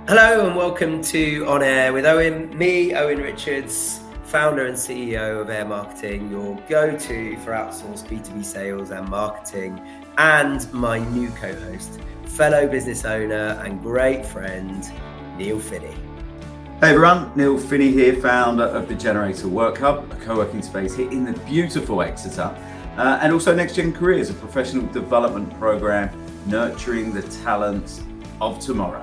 Hello and welcome to On Air with Owen. Me, Owen Richards, founder and CEO of Air Marketing, your go-to for outsourced B2B sales and marketing, and my new co-host, fellow business owner and great friend, Neil Finney. Hey everyone, Neil Finney here, founder of the Generator Work Hub, a co-working space here in the beautiful Exeter, and also Next Gen Careers, a professional development program nurturing the talents of tomorrow.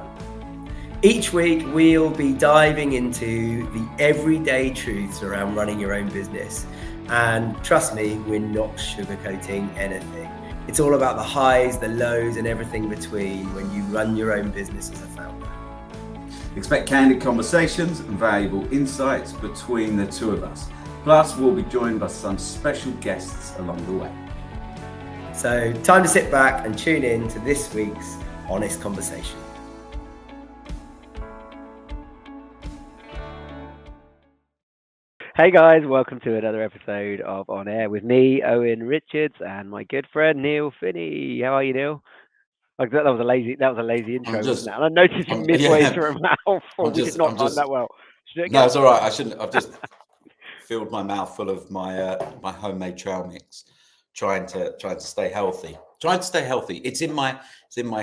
Each week, we'll be diving into the everyday truths around running your own business. And trust me, we're not sugarcoating anything. It's all about the highs, the lows, and everything between when you run your own business as a founder. Expect candid conversations and valuable insights between the two of us. Plus, we'll be joined by some special guests along the way. So, time to sit back and tune in to this week's Honest Conversation. Hey guys, welcome to another episode of On Air with me, Owen Richards, and my good friend Neil Finney. How are you, Neil? Like that was a lazy intro, wasn't it? And I noticed you midway through a mouthful. We did not time that well. No, it's all right. I shouldn't. I've just filled my mouth full of my my homemade trail mix, trying to stay healthy. It's in my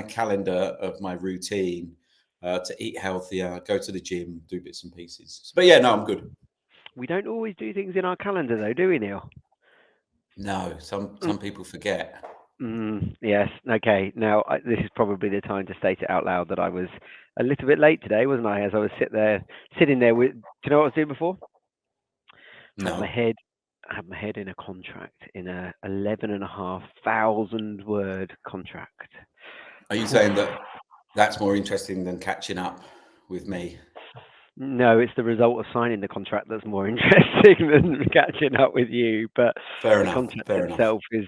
calendar of my routine to eat healthier, go to the gym, do bits and pieces. But yeah, no, I'm good. We don't always do things in our calendar, though, do we, Neil? No, some people forget. Yes. Okay. Now, this is probably the time to state it out loud that I was a little bit late today, wasn't I? As I was sitting there with. Do you know what I was doing before? No. I had my head in a contract, in a 11,500 word contract. Are you saying that that's more interesting than catching up with me? No, it's the result of signing the contract that's more interesting than catching up with you. But Fair the enough. contract itself is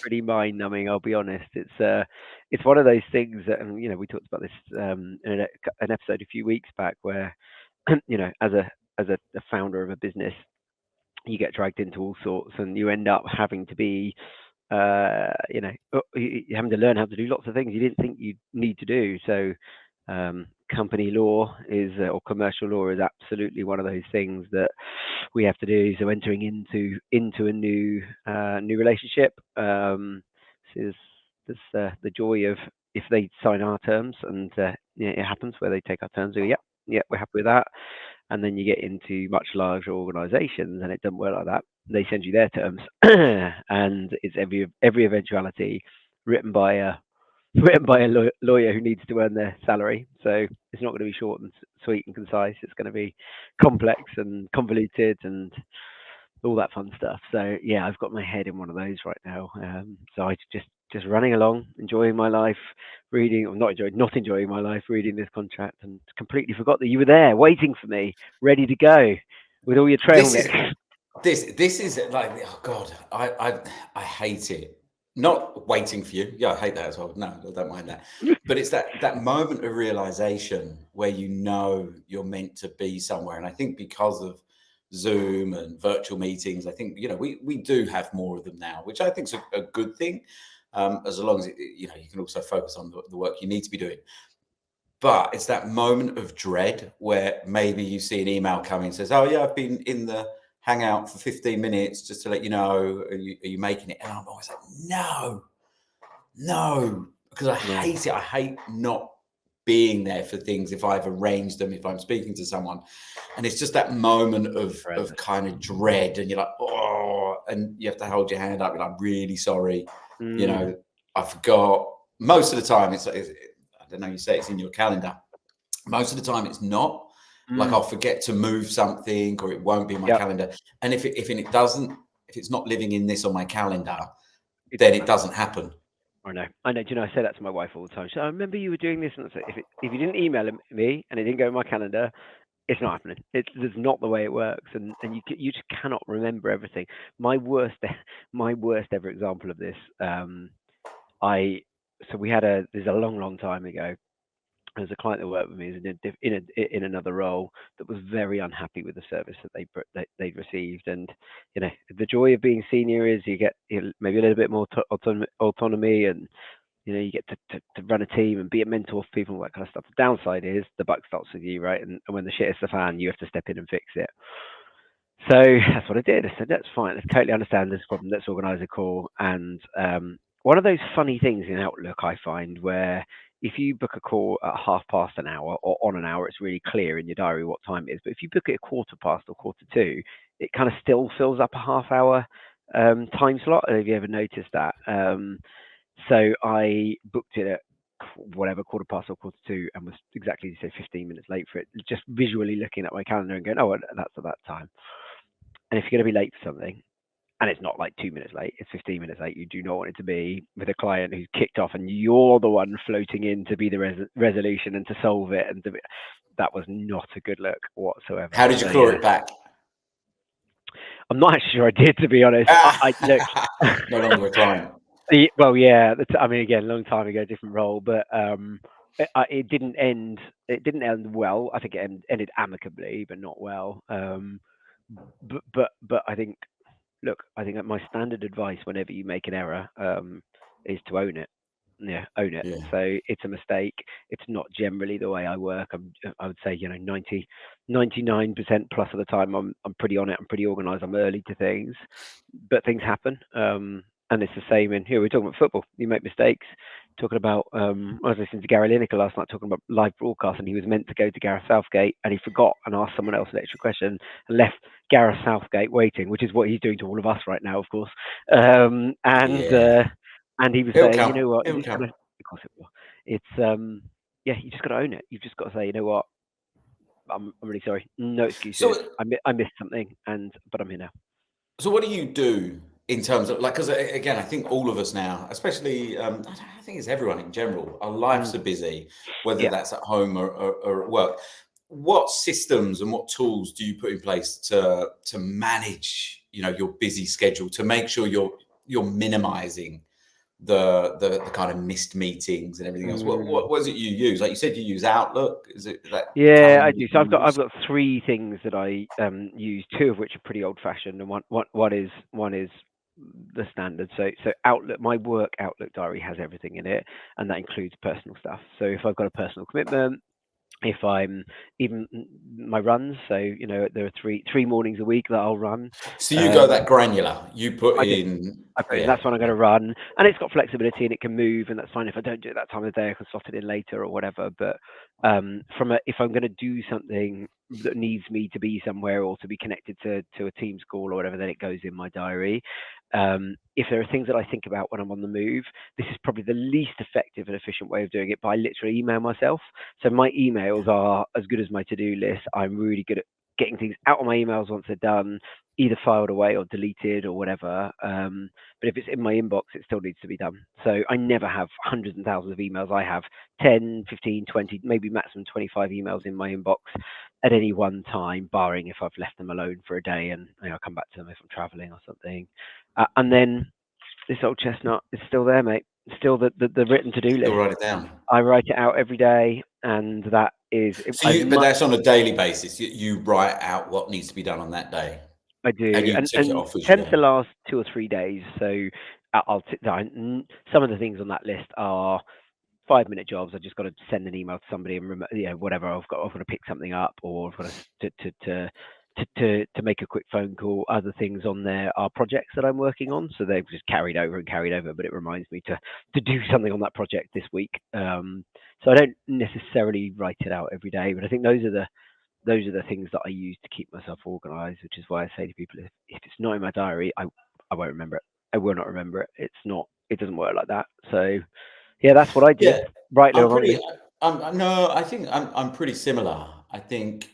pretty mind-numbing. I'll be honest. It's one of those things that, and we talked about this in an episode a few weeks back, where as a founder of a business, you get dragged into all sorts, and you end up having to be you're having to learn how to do lots of things you didn't think you'd need to do. So company law is or commercial law is absolutely one of those things that we have to do. So entering into a new relationship, is the joy of if they sign our terms, and it happens where they take our terms. So yeah, we're happy with that. And then you get into much larger organizations and it doesn't work like that. They send you their terms and it's every eventuality written by a lawyer who needs to earn their salary. So it's not going to be short and sweet and concise. It's going to be complex and convoluted and all that fun stuff. So yeah, I've got my head in one of those right now. So I just running along, enjoying my life, reading, or not enjoying my life, reading this contract, and completely forgot that you were there, waiting for me, ready to go with all your trail mix. This is like, oh God, I hate it. Not waiting for you. Yeah, I hate that as well. No, I don't mind that. But it's that moment of realization where you're meant to be somewhere. And I think because of Zoom and virtual meetings, I think we do have more of them now, which I think is a good thing. As long as you can also focus on the work you need to be doing. But it's that moment of dread where maybe you see an email coming and says, "Oh yeah, I've been in the Hangout for 15 minutes just to let you know. Are you making it?" And I'm always like, no, because I hate it. I hate not being there for things if I've arranged them, if I'm speaking to someone. And it's just that moment of kind of dread, and you're like, oh, and you have to hold your hand up. You're like, really sorry. I forgot. Most of the time, it's I don't know, you say it's in your calendar. Most of the time, it's not. Like I'll forget to move something, or it won't be in my calendar. And if it's not living in this on my calendar, then it doesn't happen. I know. Do you know, I say that to my wife all the time. So I remember you were doing this, and I say, if you didn't email me and it didn't go in my calendar, it's not happening. It's not the way it works, and you just cannot remember everything. My worst ever example of this. There's a long time ago. There's a client that worked with me in another role that was very unhappy with the service that they'd received, and the joy of being senior is you get maybe a little bit more autonomy, and You know, you get to run a team and be a mentor for people, all that kind of stuff. The downside is the buck starts with you, right? And when the shit hits the fan, you have to step in and fix it. So that's what I did. I said, that's fine. I totally understand this problem. Let's organise a call. And one of those funny things in Outlook I find, where if you book a call at 1/2 an hour or on an hour, it's really clear in your diary what time it is. But if you book it 1/4 or 1/4 it kind of still fills up a 1/2 hour time slot. Have you ever noticed that? So I booked it at whatever 1/4 or 1/4 and was exactly, you say, 15 minutes late for it, just visually looking at my calendar and going, oh, that's at that time. And if you're going to be late for something, and it's not like 2 minutes late, it's 15 minutes late, you do not want it to be with a client who's kicked off and you're the one floating in to be the resolution and to solve it. And that was not a good look whatsoever. How did you claw it back? I'm not actually sure I did, to be honest. No longer a client. Well, yeah. I mean, again, a long time ago, different role, but it didn't end. It didn't end well. I think it ended amicably, but not well. But I think, look, I think that my standard advice whenever you make an error is to own it. Yeah, own it. Yeah. So it's a mistake. It's not generally the way I work. I would say, 99% plus of the time I'm pretty on it. I'm pretty organised. I'm early to things, but things happen. And it's the same in here. We're talking about football. You make mistakes. Talking about, I was listening to Gary Lineker last night talking about live broadcast, and he was meant to go to Gareth Southgate, and he forgot and asked someone else an extra question and left Gareth Southgate waiting, which is what he's doing to all of us right now, of course. And he was saying, you know what? Of course it will. It's you just got to own it. You've just got to say, you know what? I'm really sorry. No excuses. So, I missed something, but I'm here now. So what do you do in terms of, like, because again, I think all of us now, especially, I think it's everyone in general, our lives are busy, whether that's at home or at work. What systems and what tools do you put in place to manage, your busy schedule, to make sure you're minimizing the kind of missed meetings and everything else? What is it you use? Like you said, you use Outlook. Is it that? Yeah, I do. So I've got 3 things that I use, 2 of which are pretty old fashioned, and one is the standard. So Outlook, my work Outlook diary has everything in it, and that includes personal stuff. So if I've got a personal commitment, if I'm even my runs, so there are three mornings a week that I'll run. So you go that granular. You put I in. That's when I'm going to run, and it's got flexibility and it can move, and that's fine. If I don't do it that time of the day, I can slot it in later or whatever. But if I'm going to do something that needs me to be somewhere or to be connected to a Teams call or whatever, then it goes in my diary. If there are things that I think about when I'm on the move, this is probably the least effective and efficient way of doing it, but I literally email myself. So my emails are as good as my to-do list. I'm really good at getting things out of my emails once they're done, either filed away or deleted or whatever. But if it's in my inbox, it still needs to be done. So I never have hundreds and thousands of emails. I have 10, 15, 20, maybe maximum 25 emails in my inbox at any one time, barring if I've left them alone for a day and I'll come back to them if I'm traveling or something. And then this old chestnut is still there, mate. Still the written to-do list. You'll write it down. I write it out every day, and that is. But that's on a daily basis. You write out what needs to be done on that day. I do, and tends to last 2 or 3 days. So some of the things on that list are 5-minute jobs. I just got to send an email to somebody and whatever. I've got to pick something up, or I've got to make a quick phone call. Other things on there are projects that I'm working on, so they've just carried over, but it reminds me to do something on that project this week. So I don't necessarily write it out every day, but I think those are the things that I use to keep myself organized, which is why I say to people, if it's not in my diary, I won't remember it. I will not remember it. It doesn't work like that. So yeah, that's what I do. Yeah, right now. I think I'm pretty similar. I think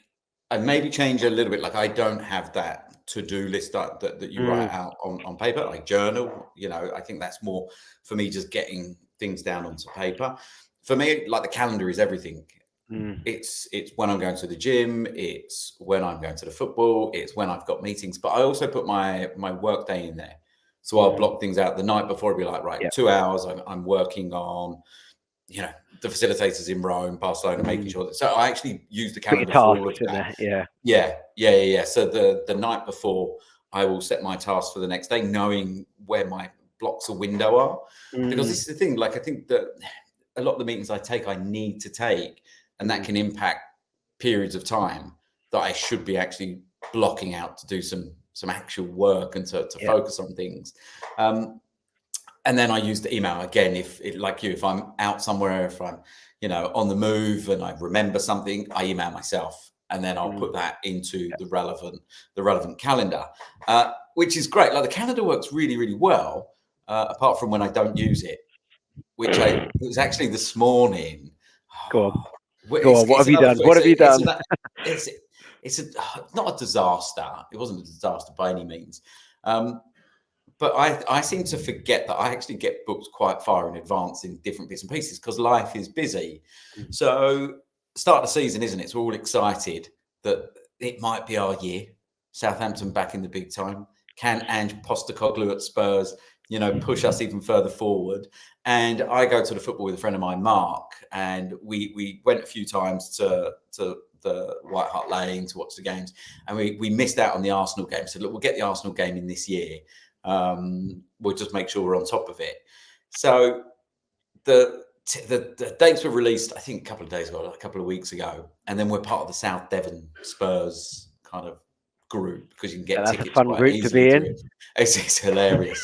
I maybe change a little bit. Like, I don't have that to-do list that you write out on paper, like journal. I think that's more for me, just getting things down onto paper. For me, like, the calendar is everything. It's when I'm going to the gym, it's when I'm going to the football, it's when I've got meetings. But I also put my work day in there. So I'll block things out the night before. I'll be like, right, 2 hours I'm working on, the facilitators in Rome, Barcelona, making sure that. So I actually use the calendar for all of that. Yeah. So the night before, I will set my tasks for the next day, knowing where my blocks a window are. Because Mm. this is the thing, like I think that a lot of the meetings I take, I need to take, and that can impact periods of time that I should be actually blocking out to do some actual work and to focus on things. And then I use the email again, if I'm out somewhere, if I'm, on the move and I remember something, I email myself, and then I'll put that into the relevant calendar, which is great. Like the calendar works really, really well, apart from when I don't use it, which it was actually this morning. Go on. What have you done? It's not a disaster. It wasn't a disaster by any means. But I seem to forget that I actually get booked quite far in advance in different bits and pieces because life is busy. So start of the season, isn't it? So we're all excited that it might be our year. Southampton back in the big time. Can Ange Postecoglou at Spurs, push us even further forward? And I go to the football with a friend of mine, Mark, and we went a few times to the White Hart Lane to watch the games, and we missed out on the Arsenal game. So look, we'll get the Arsenal game in this year. We'll just make sure we're on top of it. So the dates were released, I think, a couple of weeks ago, and then we're part of the South Devon Spurs kind of group because you can get tickets. That's a fun group to be in. It's hilarious.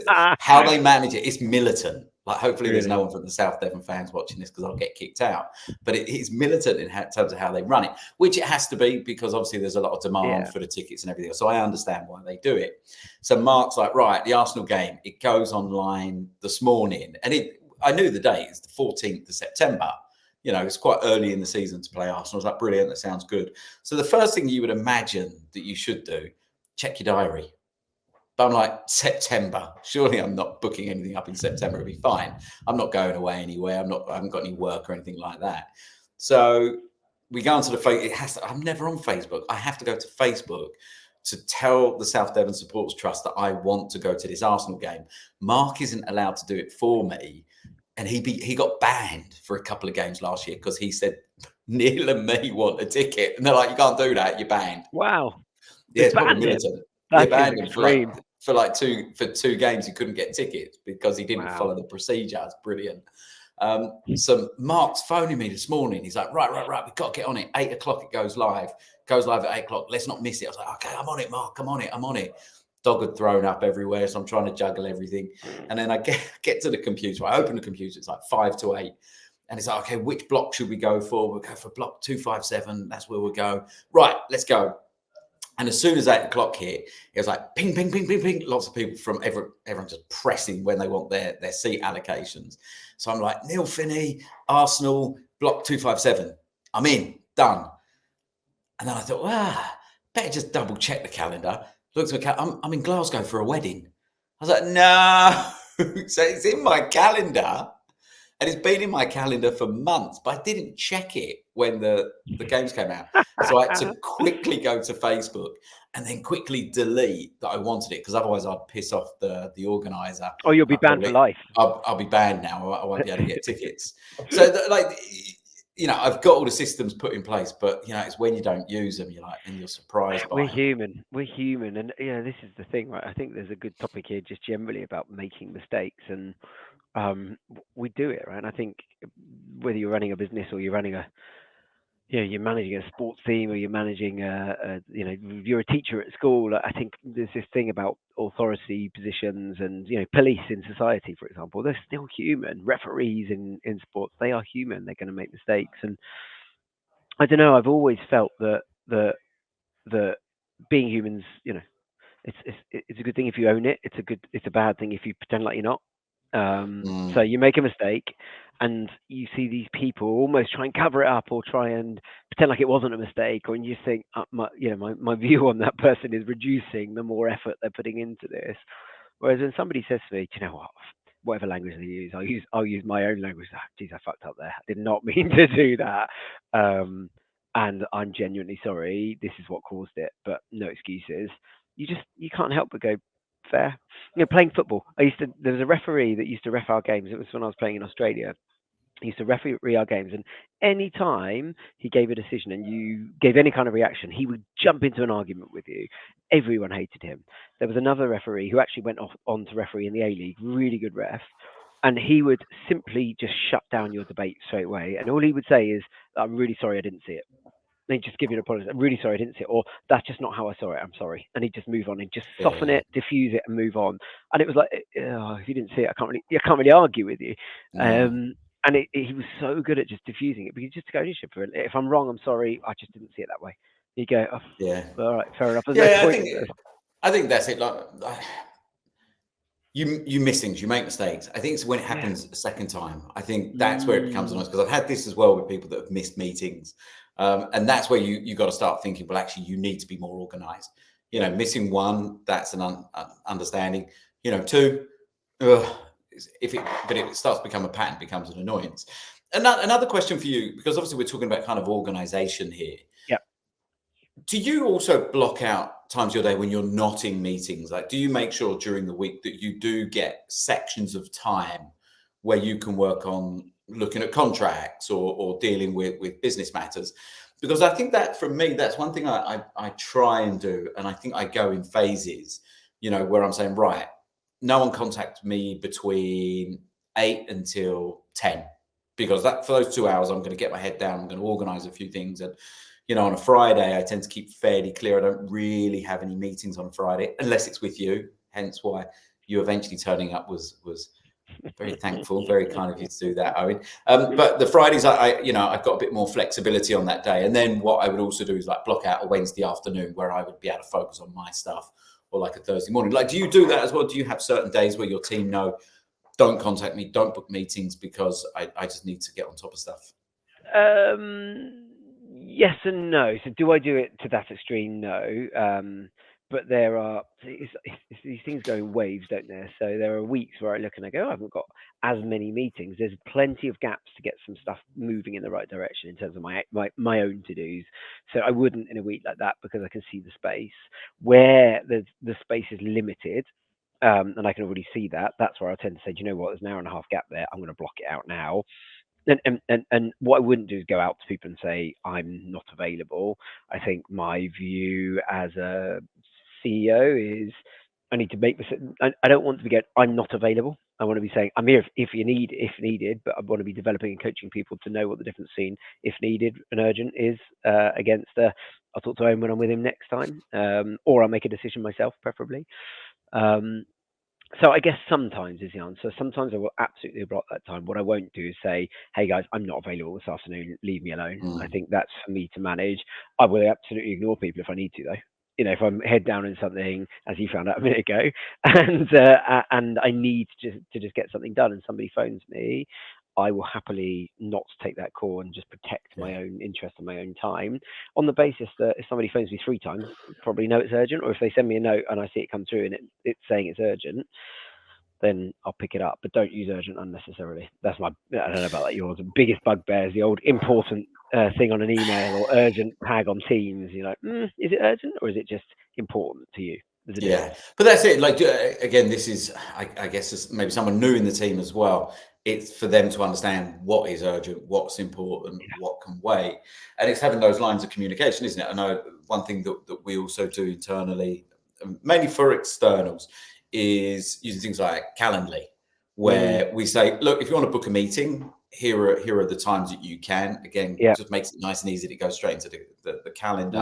How they manage it, it's militant. Like, hopefully there's no one from the South Devon fans watching this because I'll get kicked out. But it is militant in terms of how they run it, which it has to be because obviously there's a lot of demand for the tickets and everything. So I understand why they do it. So Mark's like, right, the Arsenal game, it goes online this morning. And I knew the date, it's the 14th of September. It's quite early in the season to play Arsenal. I was like, brilliant, that sounds good. So the first thing you would imagine that you should do, check your diary. But I'm like, September, surely I'm not booking anything up in September. It'll be fine. I'm not going away anywhere. I haven't got any work or anything like that. So we go onto the Facebook. I'm never on Facebook. I have to go to Facebook to tell the South Devon Supporters Trust that I want to go to this Arsenal game. Mark isn't allowed to do it for me. And he got banned for a couple of games last year because he said, Neil and me want a ticket. And they're like, you can't do that. You're banned. Wow. Yeah, it's probably militant. They banned him for two games. He couldn't get tickets because he didn't follow the procedure. It's brilliant. So Mark's phoning me this morning. He's like, right. We've got to get on it. 8 o'clock it goes live. Goes live at 8 o'clock. Let's not miss it. I was like, okay, I'm on it, Mark. I'm on it. Dog had thrown up everywhere, so I'm trying to juggle everything. And then I get to the computer. I open the computer. It's like 5 to 8. And it's like, okay, which block should we go for? We'll go for block 257. That's where we'll go. Right, let's go. And as soon as 8 o'clock hit, it was like ping, ping, ping, ping, ping. Lots of people from everyone just pressing when they want their seat allocations. So I'm like, Neil Finney, Arsenal, block 257. I'm in, done. And then I thought, better just double check the calendar. Looked at I'm in Glasgow for a wedding. I was like, no. So it's in my calendar. And it's been in my calendar for months, but I didn't check it when the games came out. So I had to quickly go to Facebook and then quickly delete that I wanted it because otherwise I'd piss off the organizer. Oh, you'll be banned for life. I'll be banned now. I won't be able to get tickets. So I've got all the systems put in place, but it's when you don't use them, and you're surprised by We're human, and this is the thing, right? I think there's a good topic here just generally about making mistakes, and we do it, right? And I think whether you're running a business or you're running you're managing a sports team or you're managing you're a teacher at school, I think there's this thing about authority positions and police in society, for example. They're still human. Referees in sports, they are human. They're going to make mistakes, and I don't know, I've always felt that being humans, it's a good thing if you own it. It's a bad thing if you pretend like you're not. So you make a mistake and you see these people almost try and cover it up or try and pretend like it wasn't a mistake, or you think my view on that person is reducing the more effort they're putting into this. Whereas when somebody says to me, do you know what, whatever language they use, I'll use my own language. Geez, I fucked up there. I did not mean to do that. And I'm genuinely sorry. This is what caused it, but no excuses. You can't help but go, fair. Playing football. There was a referee that used to ref our games. It was when I was playing in Australia, He used to referee our games, and any time he gave a decision and you gave any kind of reaction, he would jump into an argument with you. Everyone hated him. There was another referee who actually went on to referee in the A-League, really good ref, and he would simply just shut down your debate straight away. And all he would say is, "I'm really sorry, I didn't see it." And he'd just give you an apology. "I'm really sorry, I didn't see it," or "That's just not how I saw it. I'm sorry." And he'd just move on and just soften it, diffuse it, and move on. And it was like, oh, if you didn't see it, I can't really argue with you. And he was so good at just diffusing it, because he just took ownership for it. If I'm wrong, I'm sorry. I just didn't see it that way. You go, oh, Yeah. all right, fair enough. I think that's it. Like you miss things, you make mistakes. I think it's when it happens a second time. I think that's where it becomes annoying, because I've had this as well with people that have missed meetings, and that's where you got to start thinking, well, actually, you need to be more organised. Missing one, that's an understanding. Two, if it starts to become a pattern, it becomes an annoyance. Another question for you, because obviously we're talking about kind of organisation here. Yeah. Do you also block out times of your day when you're not in meetings? Like, do you make sure during the week that you do get sections of time where you can work on looking at contracts or dealing with business matters? Because I think that, for me, that's one thing I try and do. And I think I go in phases, where I'm saying, right, no one contact me between 8 until 10, because for those 2 hours, I'm going to get my head down. I'm going to organize a few things. And, on a Friday, I tend to keep fairly clear. I don't really have any meetings on Friday, unless it's with you. Hence why you eventually turning up was very thankful, very kind of you to do that, Owen. But the Fridays, I've got a bit more flexibility on that day. And then what I would also do is like block out a Wednesday afternoon where I would be able to focus on my stuff, or like a Thursday morning. Like, do you do that as well? Do you have certain days where your team know, don't contact me, don't book meetings, because I just need to get on top of stuff? Yes and no. So do I do it to that extreme? No. But there are these things go in waves, don't there? So there are weeks where I look and I go, I haven't got as many meetings. There's plenty of gaps to get some stuff moving in the right direction in terms of my own to-dos. So I wouldn't in a week like that, because I can see the space. Where the space is limited, and I can already see that, that's where I tend to say, do you know what, there's an hour and a half gap there. I'm going to block it out now. And what I wouldn't do is go out to people and say, I'm not available. I think my view as a CEO is, I need to make this. I don't want to be I'm not available. I want to be saying, I'm here if needed, but I want to be developing and coaching people to know what the difference between if needed and urgent is, against I'll talk to Owen when I'm with him next time, or I'll make a decision myself, preferably. So I guess sometimes is the answer. Sometimes I will absolutely block that time. What I won't do is say, hey guys, I'm not available this afternoon, leave me alone. I think that's for me to manage. I will absolutely ignore people if I need to, though. If I'm head down in something, as you found out a minute ago, and I need to just get something done, and somebody phones me, I will happily not take that call and just protect my own interest and my own time, on the basis that if somebody phones me 3 times, probably know it's urgent, or if they send me a note and I see it come through and it's saying it's urgent, then I'll pick it up. But don't use urgent unnecessarily. That's I don't know about that. Yours, the biggest bugbear is the old important thing on an email, or urgent tag on Teams. You're like, is it urgent, or is it just important to you? Yeah, but that's it. Like, again, this is, I guess, maybe someone new in the team as well. It's for them to understand what is urgent, what's important, what can wait. And it's having those lines of communication, isn't it? I know one thing that we also do internally, mainly for externals, is using things like Calendly, where we say, look, if you want to book a meeting, here are the times that you can. Again, just makes it nice and easy to go straight into the calendar.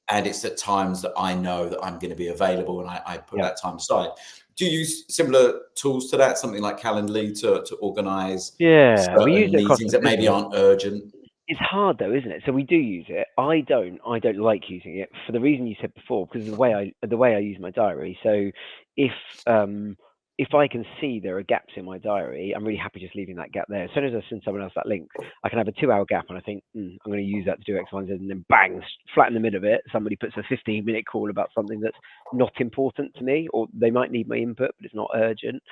And it's at times that I know that I'm going to be available, and I put that time aside. Do you use similar tools to that, something like Calendly, to organize we use meetings that maybe aren't urgent? It's hard though, isn't it? So we do use it. I don't like using it for the reason you said before, because of the way I use my diary. So if I can see there are gaps in my diary, I'm really happy just leaving that gap there. As soon as I send someone else that link, I can have a 2-hour gap, and I think, I'm going to use that to do X, Y, and Z, and then bang, flat in the middle of it, somebody puts a 15-minute call about something that's not important to me, or they might need my input, but it's not urgent.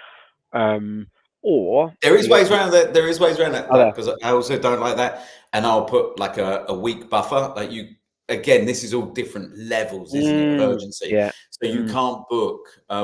Or there is ways around that. There is ways around that, because I also don't like that. And I'll put like a week buffer. Like, you again, this is all different levels, isn't it, of urgency? Yeah. So you can't book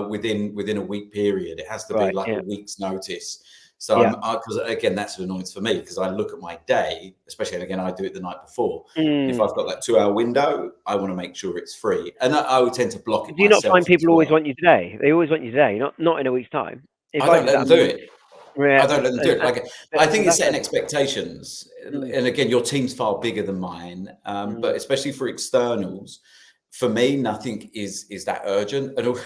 within a week period. It has to be like a week's notice. So because again, that's an annoyance for me, because I look at my day, especially, and again, I do it the night before. If I've got that 2-hour window, I want to make sure it's free, and I would tend to block it. Do you not find people always want you today? They always want you today, not in a week's time. I don't let them do it. I don't let them do it. Like, I think it's setting expectations, and again, your team's far bigger than mine, but especially for externals, for me, nothing is that urgent. And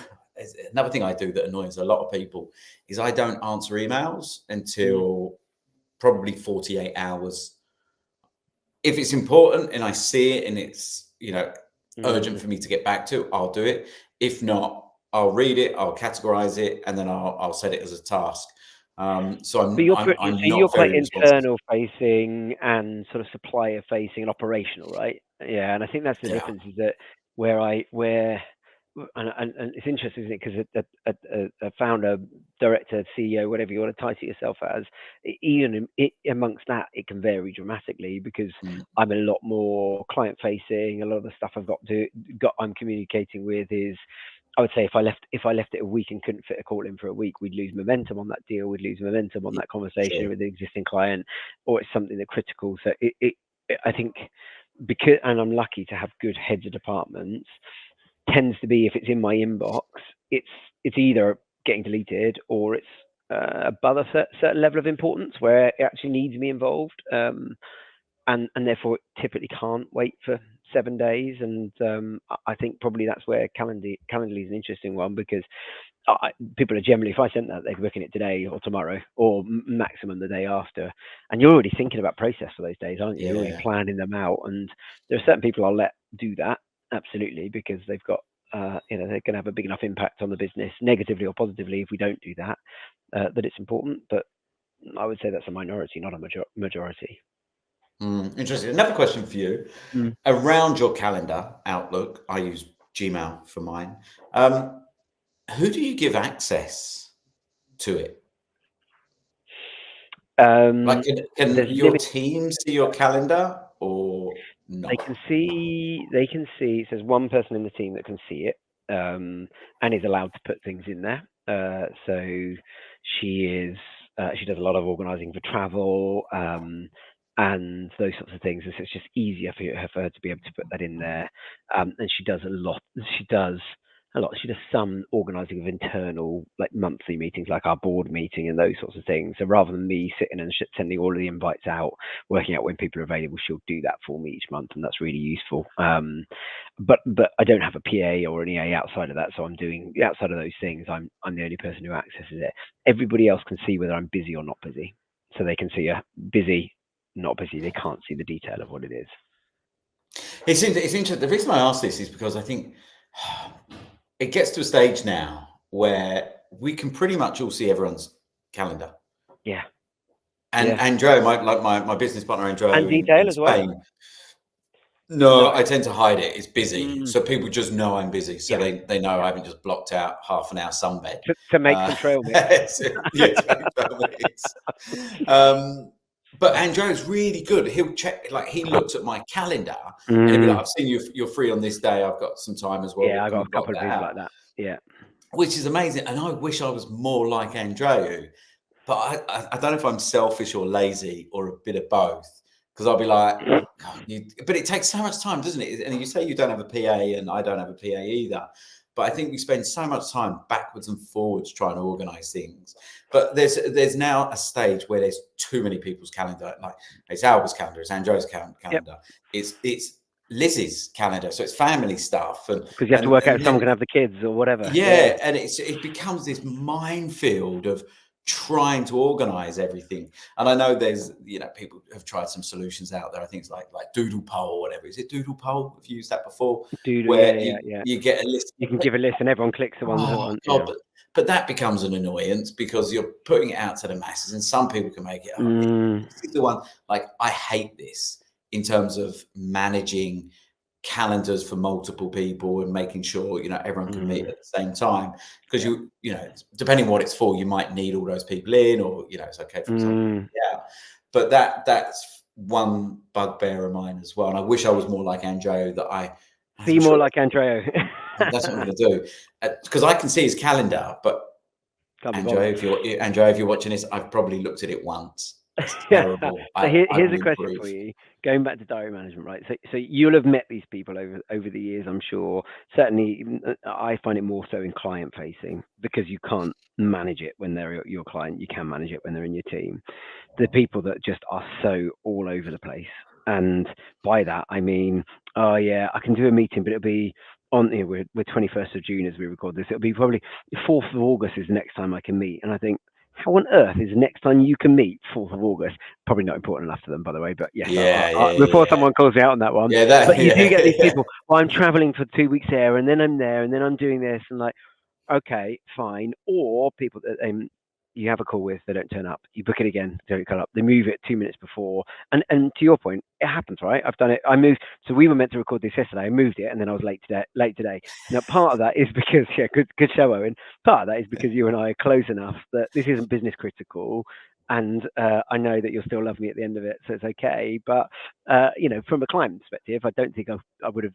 another thing I do that annoys a lot of people is I don't answer emails until probably 48 hours. If it's important and I see it and it's, you know, urgent for me to get back to, I'll do it. If not, I'll read it, I'll categorize it, and then I'll set it as a task. So I'm you're quite internal facing and sort of supplier facing and operational, right? Yeah, and I think that's the difference, is that and it's interesting, isn't it? Because a founder, director, CEO, whatever you want to title yourself as, even amongst that, it can vary dramatically, because I'm a lot more client facing. A lot of the stuff I'm communicating with is, I would say, if I left it a week and couldn't fit a call in for a week, we'd lose momentum on that deal. We'd lose momentum on that conversation with the existing client, or it's something that's critical. So I think, because, and I'm lucky to have good heads of departments, tends to be, if it's in my inbox, it's either getting deleted or it's above a certain level of importance where it actually needs me involved, and therefore it typically can't wait for 7 days. And I think probably that's where Calendly is an interesting one, because people are generally, if I sent that, they're booking it today or tomorrow, or maximum the day after. And you're already thinking about process for those days, aren't you? You're already planning them out. And there are certain people I'll let do that, absolutely, because they've got, they're going to have a big enough impact on the business, negatively or positively, if we don't do that, that it's important. But I would say that's a minority, not a majority. Interesting. Another question for you around your calendar Outlook. I use Gmail for mine. Who do you give access to it? Like, can your team see your calendar or not? They can see. It says one person in the team that can see it, and is allowed to put things in there. So she does a lot of organising for travel, and those sorts of things. And so it's just easier for her to be able to put that in there. And she does a lot. She does some organising of internal, like, monthly meetings, like our board meeting and those sorts of things. So rather than me sitting and sending all of the invites out, working out when people are available, she'll do that for me each month, and that's really useful. But I don't have a PA or an EA outside of that, so I'm doing outside of those things. I'm the only person who accesses it. Everybody else can see whether I'm busy or not busy, so they can see busy, not busy. They can't see the detail of what it is. It's interesting. The reason I ask this is because I think it gets to a stage now where we can pretty much all see everyone's calendar. Yeah. And Andrea, my business partner, Andrea, and detail as well. No, I tend to hide it. It's busy. So people just know I'm busy. So they know I haven't just blocked out half an hour sunbed. To make some trail mix. But Andrea's really good. He'll check, like, he looks at my calendar and he'll be like, I've seen you're free on this day. I've got some time as well. Yeah, I got a couple of people like that. Yeah. Which is amazing. And I wish I was more like Andrea, but I don't know if I'm selfish or lazy or a bit of both. Because I'll be like, but it takes so much time, doesn't it? And you say you don't have a PA, and I don't have a PA either. But I think we spend so much time backwards and forwards trying to organise things. But there's now a stage where there's too many people's calendar. Like, it's Alba's calendar, it's Andrea's calendar, it's Liz's calendar, so it's family stuff. And because you have to work out if someone can have the kids or whatever. Yeah, and it becomes this minefield of trying to organize everything. And I know there's, people have tried some solutions out there. I think it's like Doodle Poll or whatever. Is it Doodle Poll? Have you used that before? Doodle, where you get a list. You can give a list and everyone clicks the one they want. But that becomes an annoyance because you're putting it out to the masses, and some people can make it. This is the one, like, I hate this in terms of managing calendars for multiple people and making sure everyone can meet at the same time, because you depending on what it's for, you might need all those people in, or it's okay for some. But that's one bugbear of mine as well. And I wish I was more like Andreo, that Be more like Andreo. That's what I'm going to do, because I can see his calendar. But Andreo, if you're watching this, I've probably looked at it once. It's terrible. So here's a question for you. Going back to diary management, right? So you'll have met these people over the years, I'm sure. Certainly, I find it more so in client facing, because you can't manage it when they're your client. You can manage it when they're in your team. The people that just are so all over the place, and by that I mean, oh yeah, I can do a meeting, but it'll be on. We're 21st of June as we record this. It'll be probably 4th of August is the next time I can meet, and I think, how on earth is the next time you can meet 4th of August? Probably not important enough to them, by the way, but yes, before someone calls me out on that one. But you do get these people, well, I'm traveling for 2 weeks there, and then I'm there, and then I'm doing this, and like, okay, fine. Or people that you have a call with, they don't turn up, you book it again, they don't come up, they move it 2 minutes before. And to your point, it happens, right? I've done it. I moved, so we were meant to record this yesterday, I moved it, and then I was late today. Now, part of that is because, good show, Owen. Part of that is because you and I are close enough that this isn't business critical, and I know that you'll still love me at the end of it, so it's okay. But from a client perspective, I don't think I would have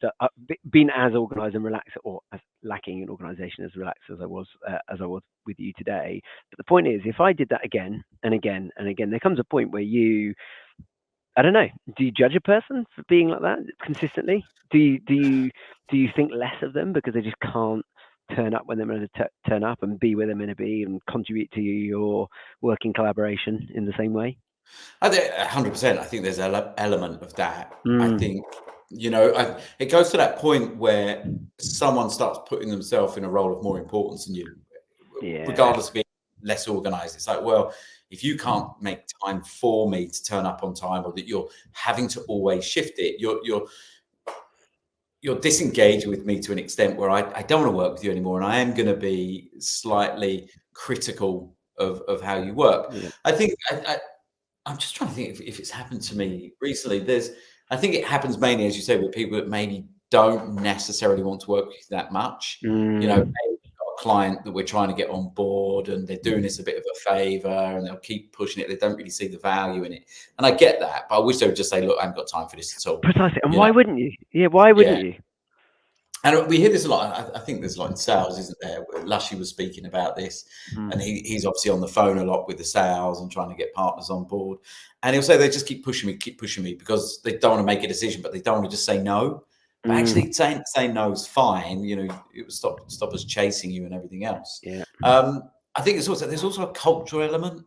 been as organised and relaxed, or as lacking in organisation, as relaxed as I was with you today. But the point is, if I did that again and again and again, there comes a point where I don't know, do you judge a person for being like that consistently? Do you think less of them because they just can't turn up when they're meant to turn up, and be where they're meant to be, and contribute to your working collaboration in the same way? I think 100%. I think there's an element of that. I think, it goes to that point where someone starts putting themselves in a role of more importance than you, regardless of being less organized. It's like, well, if you can't make time for me to turn up on time, or that you're having to always shift it, you're disengaged with me to an extent where I don't want to work with you anymore, and I am going to be slightly critical of how you work. Yeah. I think I'm just trying to think if it's happened to me recently. I think it happens mainly, as you say, with people that maybe don't necessarily want to work with you that much. Maybe we've got a client that we're trying to get on board, and they're doing us a bit of a favor, and they'll keep pushing it. They don't really see the value in it. And I get that, but I wish they would just say, look, I haven't got time for this at all. Precisely. And why wouldn't you? Yeah, why wouldn't you? And we hear this a lot. I think there's a lot in sales, isn't there? Lushy was speaking about this, and he's obviously on the phone a lot with the sales and trying to get partners on board. And he'll say they just keep pushing me because they don't want to make a decision, but they don't want to just say no. But actually, saying no is fine. It would stop us chasing you and everything else. Yeah. I think there's also a cultural element,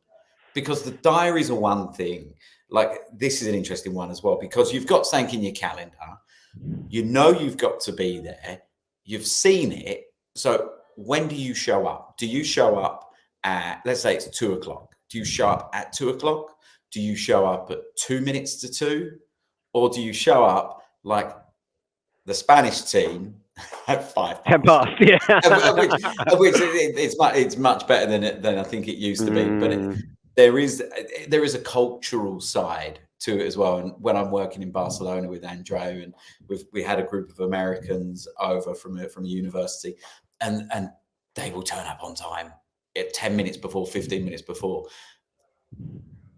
because the diaries are one thing. Like, this is an interesting one as well, because you've got something in your calendar. You've got to be there. You've seen it. So when do you show up? Do you show up at, let's say it's 2:00? Do you show up at 2:00? Do you show up at 2 minutes to 2? Or do you show up like the Spanish team at 5 10 past? Yeah. which it's much better than I think it used to be. But there is a cultural side to it as well. And when I'm working in Barcelona with Andreo, and we had a group of Americans over from a university, and they will turn up on time at 10 minutes before, 15 minutes before.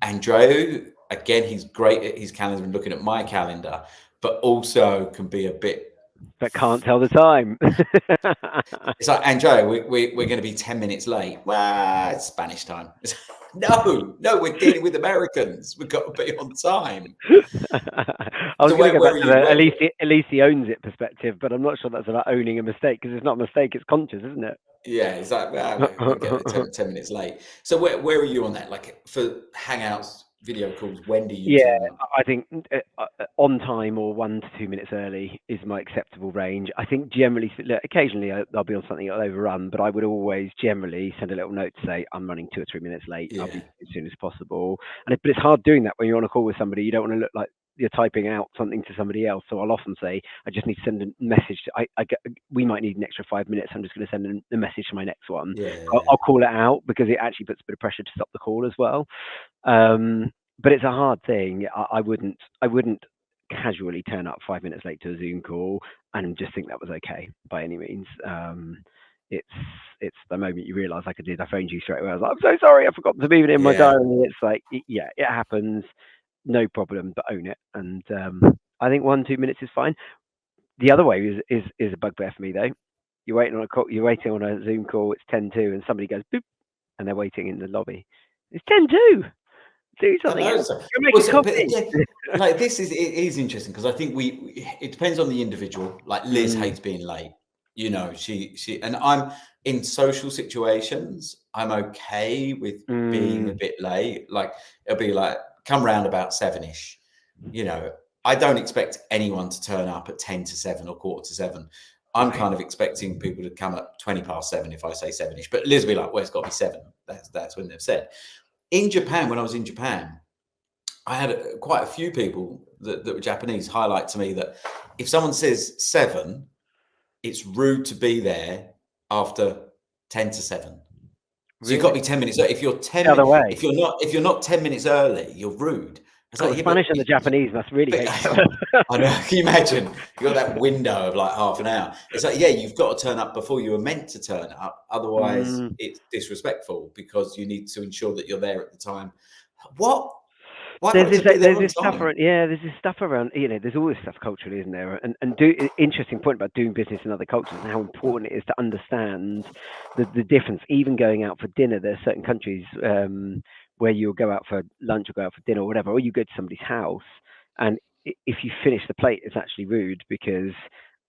Andreo, again, he's great at his calendar and looking at my calendar, but also can be a bit, but can't tell the time. It's like, Andreo, we're going to be 10 minutes late. Well, it's Spanish time. No, we're dealing with Americans. We've got to be on time. I was going to go back to the at least he owns it perspective, but I'm not sure that's about owning a mistake, because it's not a mistake, it's conscious, isn't it? Yeah, it's like, we'll get 10 minutes late. So where are you on that? Like, for Hangouts, video calls, when do you? Yeah, I think on time or 1 to 2 minutes early is my acceptable range. I think generally, occasionally I'll be on something that'll overrun, but I would always generally send a little note to say I'm running 2 or 3 minutes late. Yeah. I'll be as soon as possible. But it's hard doing that when you're on a call with somebody. You don't want to look like you're typing out something to somebody else. So I'll often say, I just need to send a message. We might need an extra 5 minutes. I'm just going to send a message to my next one. Yeah. I'll call it out, because it actually puts a bit of pressure to stop the call as well. But it's a hard thing. I wouldn't casually turn up 5 minutes late to a Zoom call and just think that was okay by any means. It's the moment you realise, like I did, I phoned you straight away. I was like, I'm so sorry, I forgot to leave it in my diary. It's like, yeah, it happens. no problem, but own it. And I think 1-2 minutes is fine. The other way is a bugbear for me though. You're waiting on a Zoom call. It's 10:02, and somebody goes boop, and they're waiting in the lobby. It's 10:02. Do something else. You're making coffee. Like it is interesting because I think it depends on the individual. Like Liz hates being late. You know, she and I'm in social situations. I'm okay with being a bit late. Like it'll be like come round about 7ish. You know, I don't expect anyone to turn up at 10 to 7 or 7:15. I'm kind of expecting people to come at 20 past 7 if I say 7ish. But Liz will be like, well, it's got to be 7. That's when they've said. In Japan, when I was in Japan, I had quite a few people that were Japanese highlight to me that if someone says 7, it's rude to be there after 10 to 7. So you've got to be 10 minutes. If you're 10 minutes, if you're not 10 minutes early, you're rude. It's like, the Spanish and the Japanese must really hate I know. Can you imagine? You got that window of like half an hour. It's like, yeah, you've got to turn up before you were meant to turn up. Otherwise, it's disrespectful because you need to ensure that you're there at the time. What? There's this stuff around, you know, there's all this stuff culturally, isn't there? And interesting point about doing business in other cultures and how important it is to understand the difference. Even going out for dinner, there's certain countries where you'll go out for lunch or go out for dinner or whatever, or you go to somebody's house, and if you finish the plate, it's actually rude because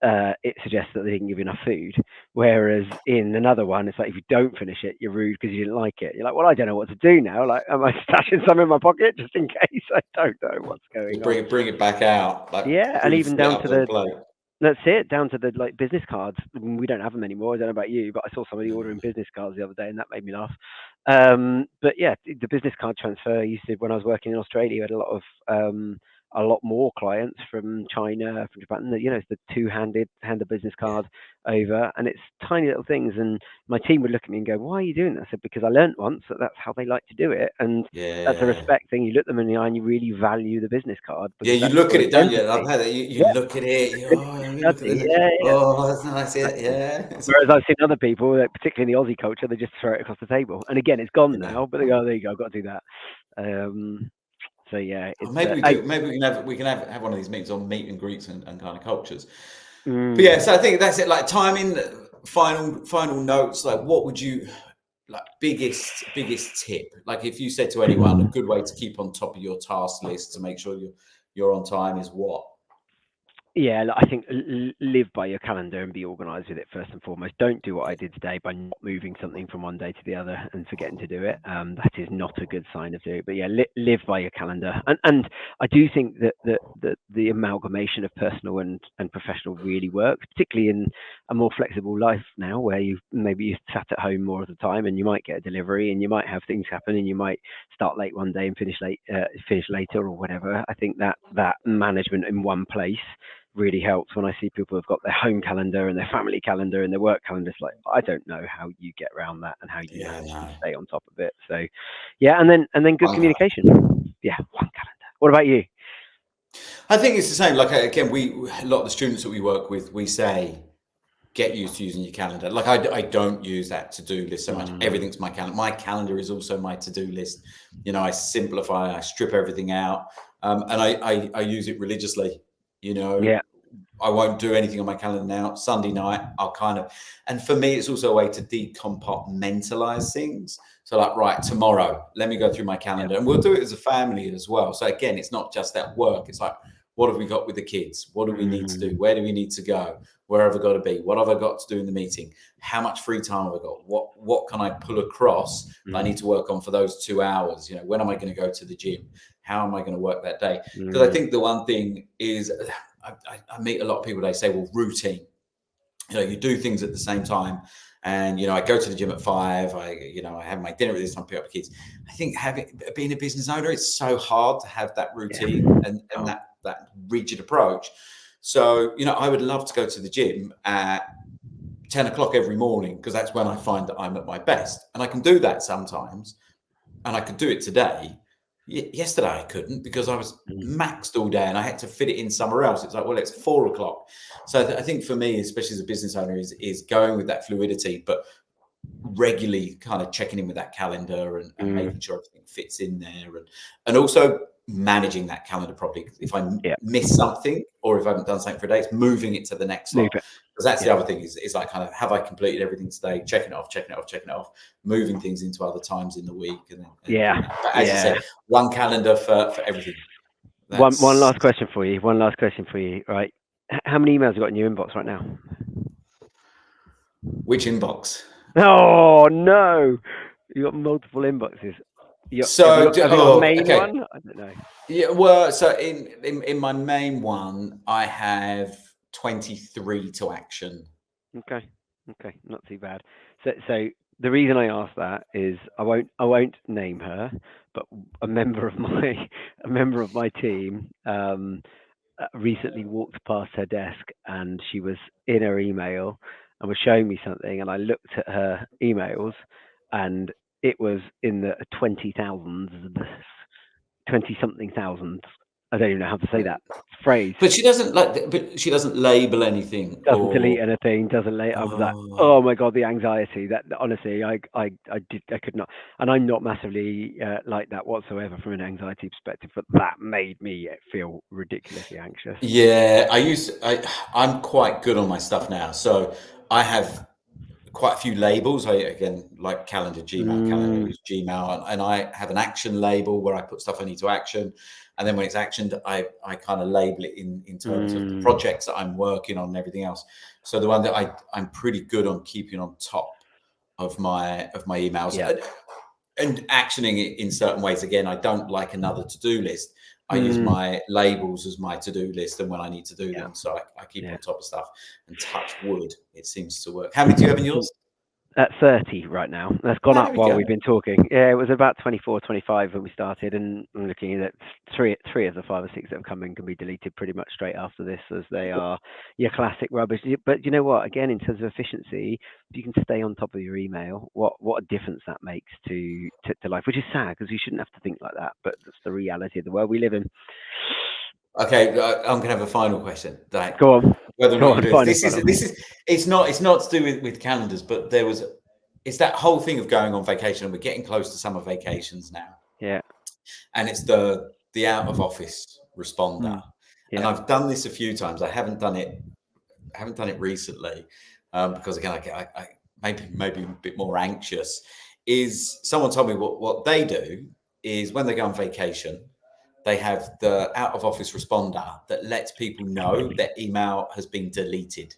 it suggests that they didn't give you enough food. Whereas in another one, it's like if you don't finish it, you're rude because you didn't like it. You're like, well, I don't know what to do now. Like, am I stashing some in my pocket just in case? I don't know what's going on. Bring it back out. Like, yeah, and even down to the that's it, down to the like business cards. We don't have them anymore. I don't know about you, but I saw somebody ordering business cards the other day, and that made me laugh. But yeah, the business card transfer. When I was working in Australia, I had a lot more clients from China, from Japan. You know, it's the hand the business card over, and it's tiny little things. And my team would look at me and go, "Why are you doing that?" I said, "Because I learned once that that's how they like to do it, and that's a respect thing. You look them in the eye and you really value the business card." Yeah, you look at it, don't you? I've had it. You look at it. Oh, that's nice. Yeah. Whereas I've seen other people, particularly in the Aussie culture, they just throw it across the table. And again, it's gone now, but they go, "There you go, I've got to do that." So yeah, maybe we can have one of these meetings on meet and greets and kind of cultures. But yeah, so I think that's it. Like timing, final notes. Like, what would you like? Biggest tip. Like, if you said to anyone, a good way to keep on top of your task list to make sure you're on time is what? Yeah, I think live by your calendar and be organised with it first and foremost. Don't do what I did today by not moving something from one day to the other and forgetting to do it. That is not a good sign of doing it. But yeah, live by your calendar. And I do think that the amalgamation of personal and professional really works, particularly in a more flexible life now where you sat at home more of the time and you might get a delivery and you might have things happen and you might start late one day and finish later or whatever. I think that management in one place really helps. When I see people who've got their home calendar and their family calendar and their work calendar, it's like, I don't know how you get around that and how you stay on top of it. So yeah, and then good communication. Yeah, one calendar. What about you? I think it's the same. Like, again, a lot of the students that we work with, we say, get used to using your calendar. Like, I don't use that to-do list so much. Everything's my calendar. My calendar is also my to-do list. You know, I simplify, I strip everything out, and I use it religiously. You know, I won't do anything on my calendar now. Sunday night, and for me, it's also a way to decompartmentalize things. So like, right, tomorrow, let me go through my calendar, and we'll do it as a family as well. So again, it's not just that work. It's like, what have we got with the kids? What do we need to do? Where do we need to go? Where have I got to be? What have I got to do in the meeting? How much free time have I got? What can I pull across that I need to work on for those 2 hours? You know, when am I going to go to the gym? How am I going to work that day? Because I think the one thing is, I meet a lot of people, they say, well, routine. You know, you do things at the same time. And, you know, I go to the gym at 5. I have my dinner at this time, pick up the kids. I think being a business owner, it's so hard to have that routine and that rigid approach. So, you know, I would love to go to the gym at 10 o'clock every morning because that's when I find that I'm at my best. And I can do that sometimes. And I could do it today. Yesterday I couldn't because I was maxed all day and I had to fit it in somewhere else. It's like, well, it's 4 o'clock. So I think for me, especially as a business owner, is going with that fluidity, but regularly kind of checking in with that calendar and making sure everything fits in there. And also managing that calendar properly. If I Yeah. miss something, or if I haven't done something for a day, it's moving it to the next slot. Move it. Because that's the Yeah. other thing is like kind of, have I completed everything today? Checking it off, moving things into other times in the week. And then, Yeah. but as you said, one calendar for everything. One last question for you. Right. How many emails have you got in your inbox right now? Which inbox? Oh no, you got multiple inboxes. Have you got a main one? I don't know. Yeah, well, so in my main one, I have 23 to action. Okay, not too bad. So the reason I ask that is I won't name her, but a member of my team recently walked past her desk and she was in her email and was showing me something, and I looked at her emails and it was in the 20-something thousands. I don't even know how to say that phrase. But she doesn't label anything. Doesn't delete anything. I was like, oh my god, the anxiety. That honestly, I could not, and I'm not massively like that whatsoever from an anxiety perspective. But that made me feel ridiculously anxious. Yeah, I'm quite good on my stuff now, so I have quite a few labels. Again, like calendar, Gmail, Gmail, and I have an action label where I put stuff I need to action. And then when it's actioned, I kind of label it in terms of the projects that I'm working on and everything else. So the one that I'm pretty good on keeping on top of my emails and actioning it in certain ways. Again, I don't like another to-do list. I use my labels as my to-do list and when I need to do them. So I keep on top of stuff, and touch wood, it seems to work. How many do you have in yours? At 30 right now. That's gone up while we've been talking. Yeah, it was about 24, 25 when we started, and I'm looking at three of the 5 or 6 that have come in can be deleted pretty much straight after this, as they are your classic rubbish. But you know what? Again, in terms of efficiency, if you can stay on top of your email, what a difference that makes to life, which is sad because you shouldn't have to think like that, but that's the reality of the world we live in. Okay, I'm gonna have a final question. Like, go on. Whether or not you do this is it's not to do with calendars, but it's that whole thing of going on vacation, and we're getting close to summer vacations now. Yeah. And it's the out of office responder. Yeah. And I've done this a few times. I haven't done it recently because again, I maybe a bit more anxious. Is someone told me what they do is when they go on vacation, they have the out of office responder that lets people know their email has been deleted.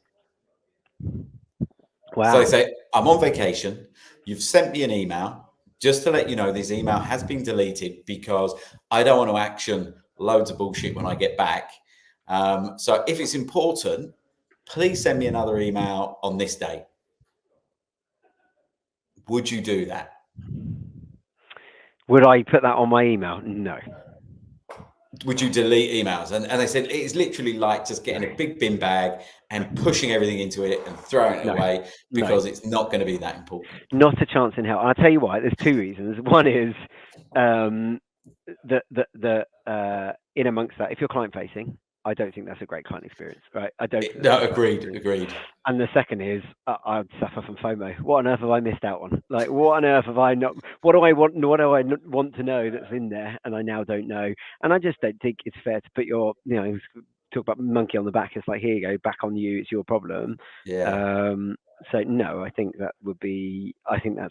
Wow. So they say, I'm on vacation. You've sent me an email just to let you know this email has been deleted because I don't want to action loads of bullshit when I get back. So if it's important, please send me another email on this date. Would you do that? Would I put that on my email? No. Would you delete emails? And they said it's literally like just getting a big bin bag and pushing everything into it and throwing it away because it's not going to be that important. Not a chance in hell. And I'll tell you why. There's 2 reasons. One is in amongst that, if you're client facing, I don't think that's a great client experience, right? I don't. No, agreed. And the second is I would suffer from FOMO. What on earth have I missed out on? Like, what on earth have I not? What do I want? What do I want to know that's in there, and I now don't know? And I just don't think it's fair to put your, talk about monkey on the back. It's like, here you go, back on you. It's your problem. Yeah. So no, I think that's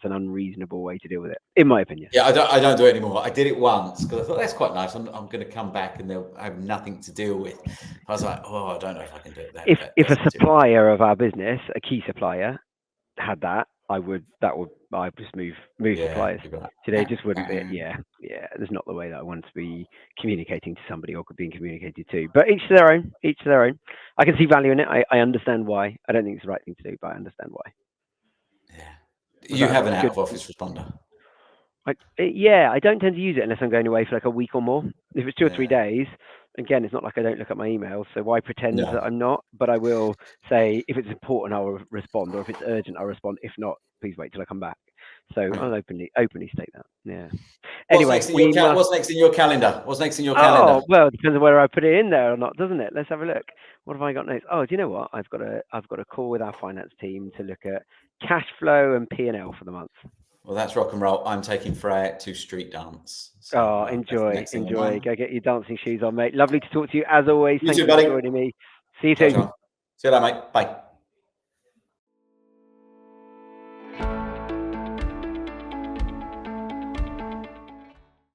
an unreasonable way to deal with it, in my opinion. Yeah, I don't do it anymore. I did it once because I thought that's quite nice. I'm going to come back and I have nothing to deal with. I was like, I don't know if I can do it. If a supplier of our business, a key supplier, had that, I would just move suppliers. Today just wouldn't be. Yeah. There's not the way that I want to be communicating to somebody or being communicated to. But each to their own. I can see value in it. I understand why. I don't think it's the right thing to do, but I understand why. Yeah. You have an out of office responder. I don't tend to use it unless I'm going away for like a week or more. If it's 2 or 3 days, again, it's not like I don't look at my emails, so why pretend that I'm not? But I will say if it's important, I'll respond, or if it's urgent, I'll respond. If not, please wait till I come back. So I'll openly state that. Yeah. Anyway, what's next in your calendar? Oh, well, it depends on whether I put it in there or not, doesn't it? Let's have a look. What have I got next? Oh, do you know what? I've got a call with our finance team to look at cash flow and P&L for the month. Well, that's rock and roll. I'm taking Freya to street dance. So, Oh, that's the enjoy. next thing on mine. Go get your dancing shoes on, mate. Lovely to talk to you as always. You Thank too, you buddy. for joining me. See you Ciao, soon. ciao. See you later, mate. Bye.